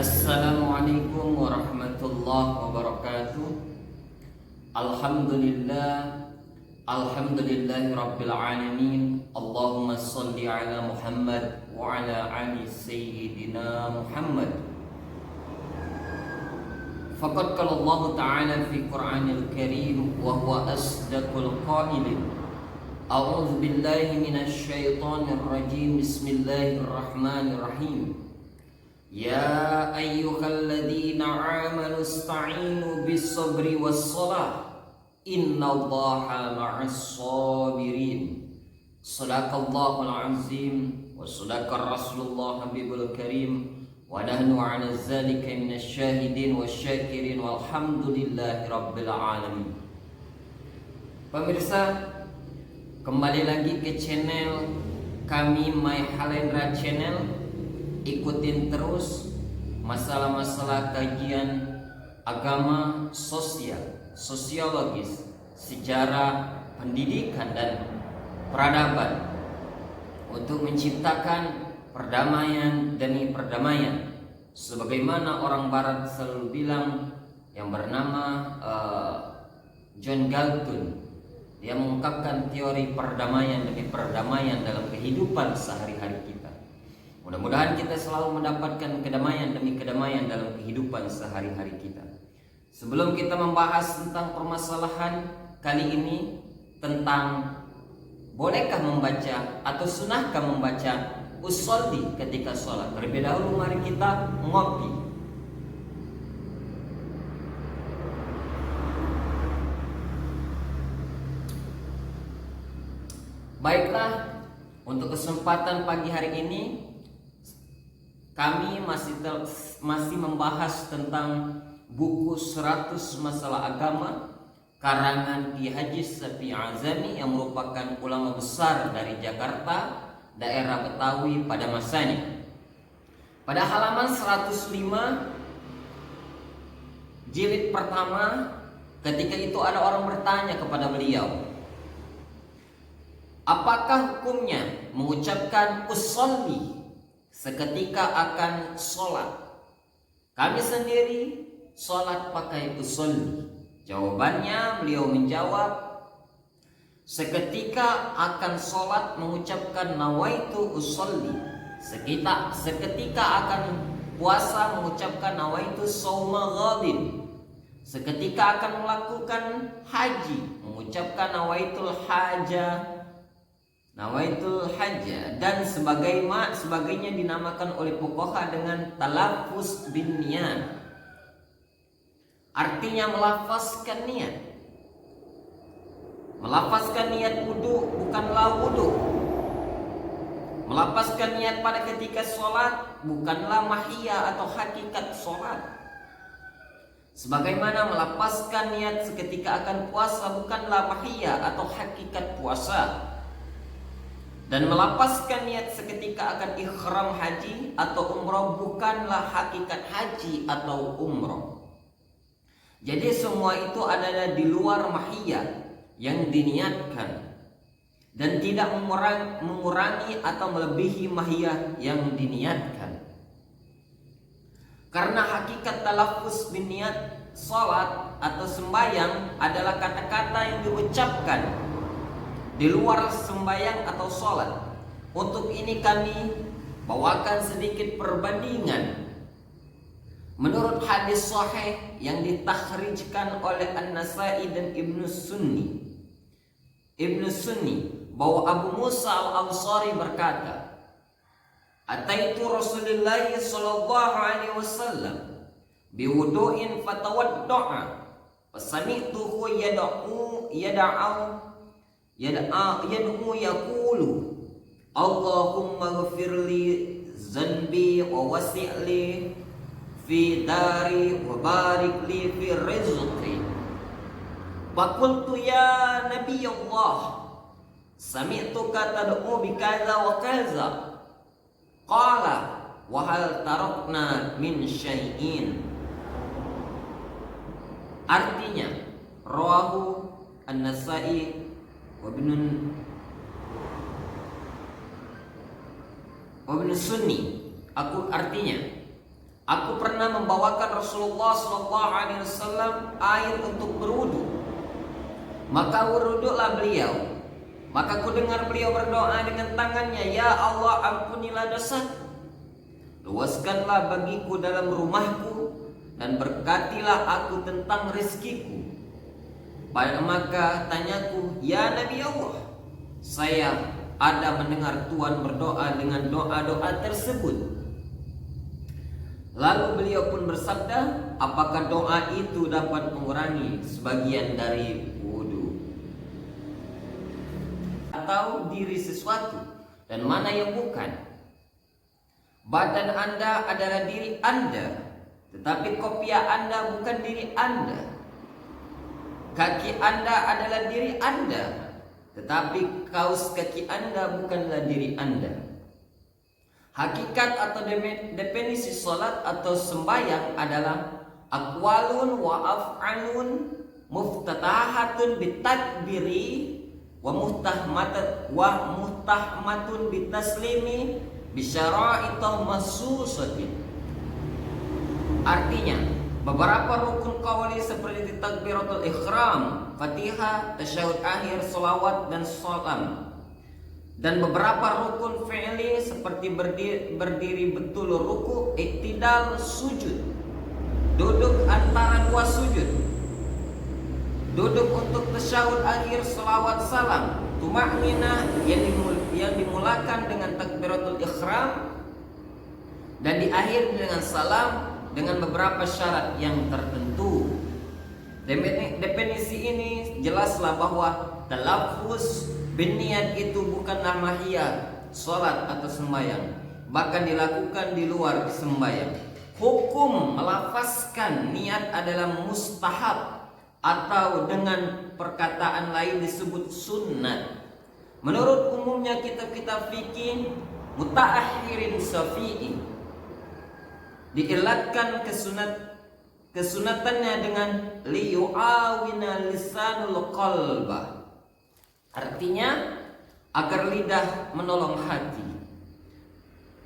Assalamualaikum warahmatullahi wabarakatuh. Alhamdulillahi rabbil alamin. Allahumma salli ala Muhammad wa ala ali sayyidina Muhammad. Faqad qala Allah Ta'ala fi Qur'anil Karim wa huwa asdaqul qailin. A'udzu billahi minasy syaithanir rajim. Bismillahirrahmanirrahim. Ya ayyuhalladzina amanu ista'inu bis-sabri was-shalah innallaha ma'as sabirin. Shadaqallahul azim wa shadaqar rasulullah habibul karim wa nahnu 'ala dzalika minasy syahidin wasyakirin walhamdulillahi rabbil alamin. Pemirsa, kembali lagi ke channel kami My Halendra Channel. Ikutin terus masalah-masalah kajian agama, sosiologis, sejarah, pendidikan, dan peradaban untuk menciptakan perdamaian demi perdamaian. Sebagaimana orang barat selalu bilang, yang bernama John Galton, dia mengungkapkan teori perdamaian demi perdamaian dalam kehidupan sehari-hari kita. Mudah-mudahan kita selalu mendapatkan kedamaian demi kedamaian dalam kehidupan sehari-hari kita. Sebelum kita membahas tentang permasalahan kali ini tentang bolehkah membaca atau sunahkah membaca usolli ketika sholat, terlebih dahulu mari kita ngopi. Baiklah, untuk kesempatan pagi hari ini kami masih membahas tentang buku 100 Masalah Agama karangan Ki Haji Shafii Azami yang merupakan ulama besar dari Jakarta, daerah Betawi pada masanya. Pada halaman 105 jilid pertama, ketika itu ada orang bertanya kepada beliau, apakah hukumnya mengucapkan usolli seketika akan sholat? Kami sendiri sholat pakai usolli. Jawabannya, beliau menjawab, seketika akan sholat mengucapkan nawaitu usolli. Seketika akan puasa mengucapkan nawaitu shauma ghadin. Seketika akan melakukan haji mengucapkan nawaitul hajah, dan sebagainya dinamakan oleh fuqaha dengan talaffuz bin niyat. Artinya melafazkan niat. Melafazkan niat wudu bukanlah wudu. Melafazkan niat pada ketika sholat bukanlah mahiyah atau hakikat sholat. Sebagaimana melafazkan niat seketika akan puasa bukanlah mahiyah atau hakikat puasa. Dan melapaskan niat seketika akan ikhram haji atau umroh bukanlah hakikat haji atau umroh. Jadi semua itu adalah di luar mahiyah yang diniatkan dan tidak mengurangi atau melebihi mahiyah yang diniatkan. Karena hakikat talaffuz bin niat salat atau sembahyang adalah kata-kata yang diucapkan di luar sembahyang atau sholat. Untuk ini kami bawakan sedikit perbandingan. Menurut hadis sahih yang ditakhrijkan oleh An-Nasai dan Ibnu Sunni bahwa Abu Musa Al-Ansari berkata, ataitu Rasulullah sallallahu alaihi wasallam biwudu'in fatawadda'a fasami'tuhu yad'u yaqulu Allahumma ghfirli zanbi wa wasi'li fi dari wa barik li fi rizqi. Faqultu ya Nabi Allah, sami'tuka tad'u bi kaza wa kaza. Qala wa hal tarakna min syai'in. Artinya, rawahu An-Nasai Wabnu Sunni. Artinya, Aku pernah membawakan Rasulullah SAW air untuk berwudu. Maka wuduklah beliau. Maka ku dengar beliau berdoa dengan tangannya, Ya Allah, ampunilah dosaku, luaskanlah bagiku dalam rumahku, dan berkatilah aku tentang rezekiku. Maka tanyaku, Ya Nabi Allah, saya ada mendengar Tuhan berdoa dengan doa-doa tersebut. Lalu beliau pun bersabda, apakah doa itu dapat mengurangi sebagian dari wudu atau diri sesuatu, dan mana yang bukan? Badan Anda adalah diri Anda, tetapi kopiah Anda bukan diri Anda. Kaki Anda adalah diri Anda, tetapi kaus kaki Anda bukanlah diri Anda. Hakikat atau definisi salat atau sembahyang adalah aqwalun wa af'alun muftatahatun bitakbiri wa muhtahmatun bitaslimi bisyara'ita mahsusatin. Artinya, beberapa rukun qawli seperti takbiratul ihram, Fatihah, tasyahud akhir, salawat dan salam. Dan beberapa rukun fi'li seperti berdiri betul ruku, iktidal, sujud, duduk antara dua sujud, duduk untuk tasyahud akhir, salawat, salam, tuma'ninah yang dimulakan dengan takbiratul ihram dan diakhiri dengan salam dengan beberapa syarat yang tertentu. Definisi ini jelaslah bahwa talaffuz biniat itu bukanlah mahiyah salat atau sembahyang, bahkan dilakukan di luar sembahyang. Hukum melafazkan niat adalah mustahab atau dengan perkataan lain disebut sunnah. Menurut umumnya kitab-kitab fikih mutaakhirin syafi'i diilatkan kesunatannya dengan liyu'awina lisanul qalbah. Artinya agar lidah menolong hati.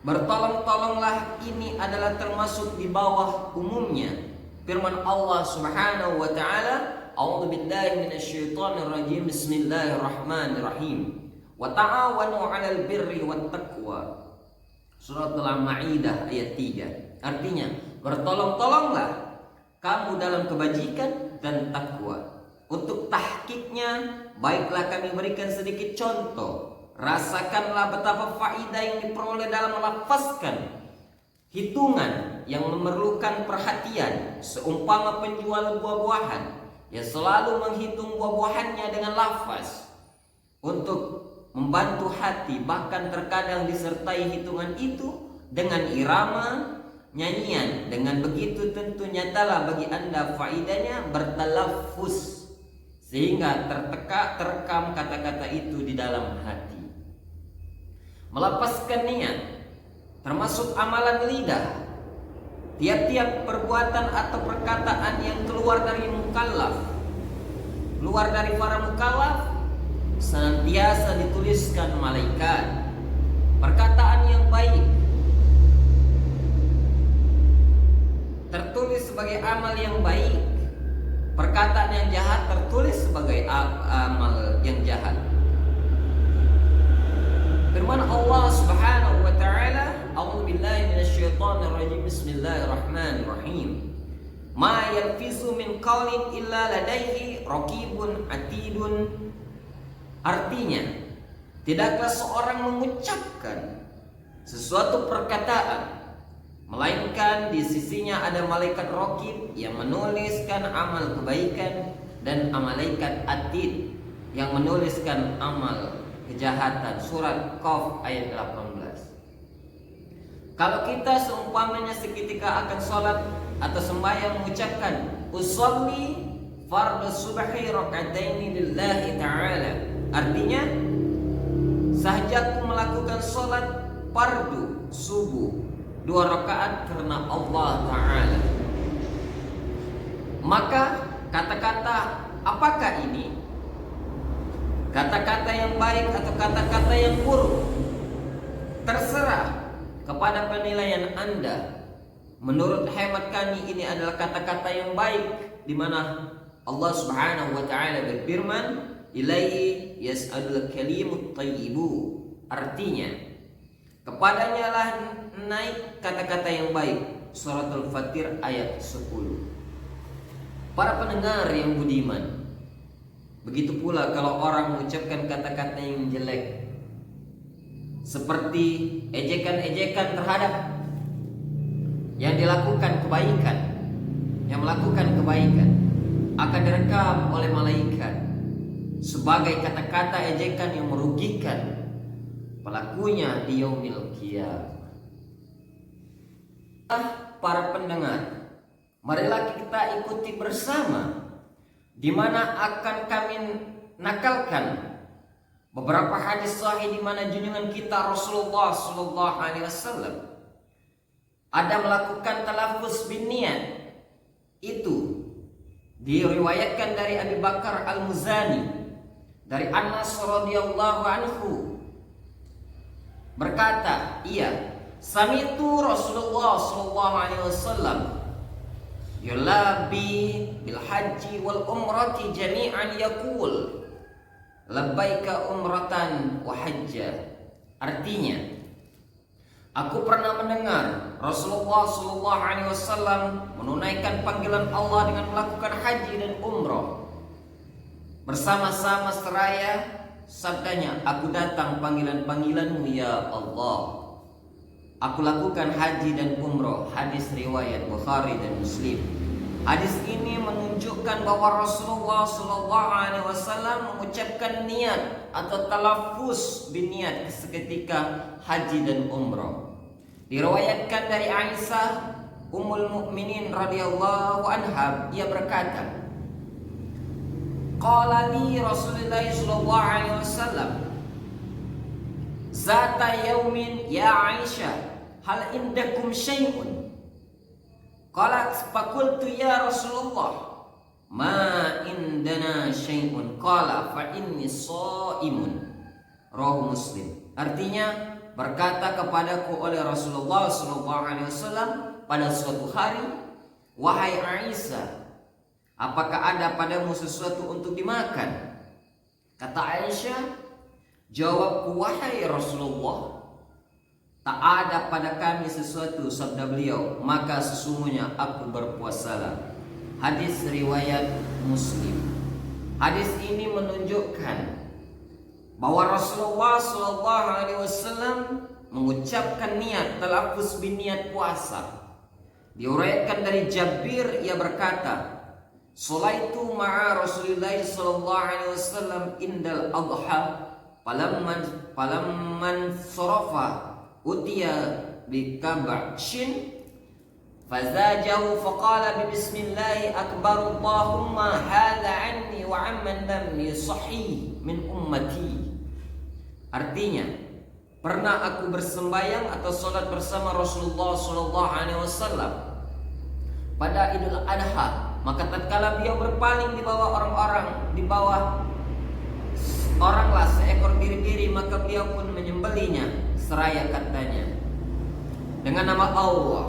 Bertolong-tolonglah ini adalah termasuk di bawah umumnya firman Allah Subhanahu wa taala, A'udzu billahi minasyaitonir rajim. Bismillahirrahmanirrahim. Wa ta'awanu 'alal birri wat taqwa. Surat Al-Maidah ayat 3. Artinya, bertolong-tolonglah kamu dalam kebajikan dan takwa. Untuk tahqiqnya, baiklah kami berikan sedikit contoh. Rasakanlah betapa faidah yang diperoleh dalam melafazkan hitungan yang memerlukan perhatian. Seumpama penjual buah-buahan yang selalu menghitung buah-buahannya dengan lafaz untuk membantu hati, bahkan terkadang disertai hitungan itu dengan irama nyanyian. Dengan begitu tentu nyatalah bagi Anda faidahnya bertalaffuz, sehingga terekam kata-kata itu di dalam hati. Melapaskan niat termasuk amalan lidah. Tiap-tiap perbuatan atau perkataan yang keluar dari mukallaf, keluar dari para mukallaf, senantiasa dituliskan malaikat. Perkataan yang baik tertulis sebagai amal yang baik, perkataan yang jahat tertulis sebagai amal yang jahat. Firman Allah Subhanahu wa taala, A'udzu billahi minasyaitonir rajim. Bismillahirrahmanirrahim. Ma yalfizu min qaulin illa ladaihi raqibun atidun. Artinya, tidaklah seorang mengucapkan sesuatu perkataan melainkan di sisinya ada malaikat raqib yang menuliskan amal kebaikan dan malaikat atid yang menuliskan amal kejahatan. Surat Qaf ayat 18. Kalau kita seumpamanya seketika akan sholat atau sembahyang mengucapkan usolli fardhu subhi raka'ataini lillahi ta'ala, artinya sahajaku melakukan sholat fardu subuh 2 rakaat karena Allah Ta'ala. Maka kata-kata apakah ini? Kata-kata yang baik atau kata-kata yang buruk? Terserah kepada penilaian Anda. menurut hemat kami ini adalah kata-kata yang baik, di mana Allah Subhanahu wa taala berfirman, ilaihi yas'alul kalimut thayyibu. Artinya, kepadanya lah naik kata-kata yang baik. Suratul Fatir ayat 10. Para pendengar yang budiman, begitu pula kalau orang mengucapkan kata-kata yang jelek, seperti ejekan-ejekan terhadap yang dilakukan kebaikan, yang melakukan kebaikan, akan direkam oleh malaikat sebagai kata-kata ejekan yang merugikan pelakunya di yaumil qiyamah. Para pendengar, marilah kita ikuti bersama, di mana akan kami nakalkan beberapa hadis sahih di mana junjungan kita Rasulullah sallallahu alaihi wasallam ada melakukan talafuz bin niat. Itu diriwayatkan dari Abi Bakar Al-Muzani dari Anas radhiyallahu anhu berkata, sami'tu Rasulullah sallallahu alaihi wasallam yulabi bil haji wal umrati jami'an yaqul labbaika umratan wa hajja. Artinya, aku pernah mendengar Rasulullah sallallahu alaihi wasallam menunaikan panggilan Allah dengan melakukan haji dan umrah bersama-sama seraya sabdanya, aku datang panggilan-panggilanmu ya Allah. Aku lakukan haji dan umrah. Hadis riwayat Bukhari dan Muslim. Hadis ini menunjukkan bahwa Rasulullah sallallahu alaihi wasallam mengucapkan niat atau talafuz biniat seketika haji dan umrah. Diriwayatkan dari Aisyah Ummul Mukminin radhiyallahu anha, ia berkata, qala li Rasulullah sallallahu alaihi wasallam zata yaumin ya Aisyah hal indakum syai'un. Qalat faqultu ya Rasulullah ma indana syai'un. Qala fa inni shaimun. Rawahu Muslim. Artinya, berkata kepadaku oleh Rasulullah sallallahu alaihi wasallam pada suatu hari, wahai Aisyah, apakah ada padamu sesuatu untuk dimakan? Kata Aisyah, jawabku, wahai Rasulullah, tak ada pada kami sesuatu. Sabda beliau, maka sesungguhnya aku berpuasalah. Hadis riwayat Muslim. Hadis ini menunjukkan bahwa Rasulullah sallallahu alaihi wasallam mengucapkan niat talafuz bin niat puasa. Diuraikan dari Jabir, ia berkata, sholaitu ma'a Rasulillah sallallahu alaihi wasallam indal adha palamman sarafa utiya bikabakshin fazajahu faqala bismillahi akbar Allahumma hadha anni wa amman lam yusahhi min ummati. Artinya, pernah aku bersembayang atau sholat bersama Rasulullah sallallahu alaihi wasallam pada Idul Adha, maka tatkala beliau berpaling di bawah oranglah seekor biri-biri, maka beliau pun menyembelinya seraya katanya, dengan nama Allah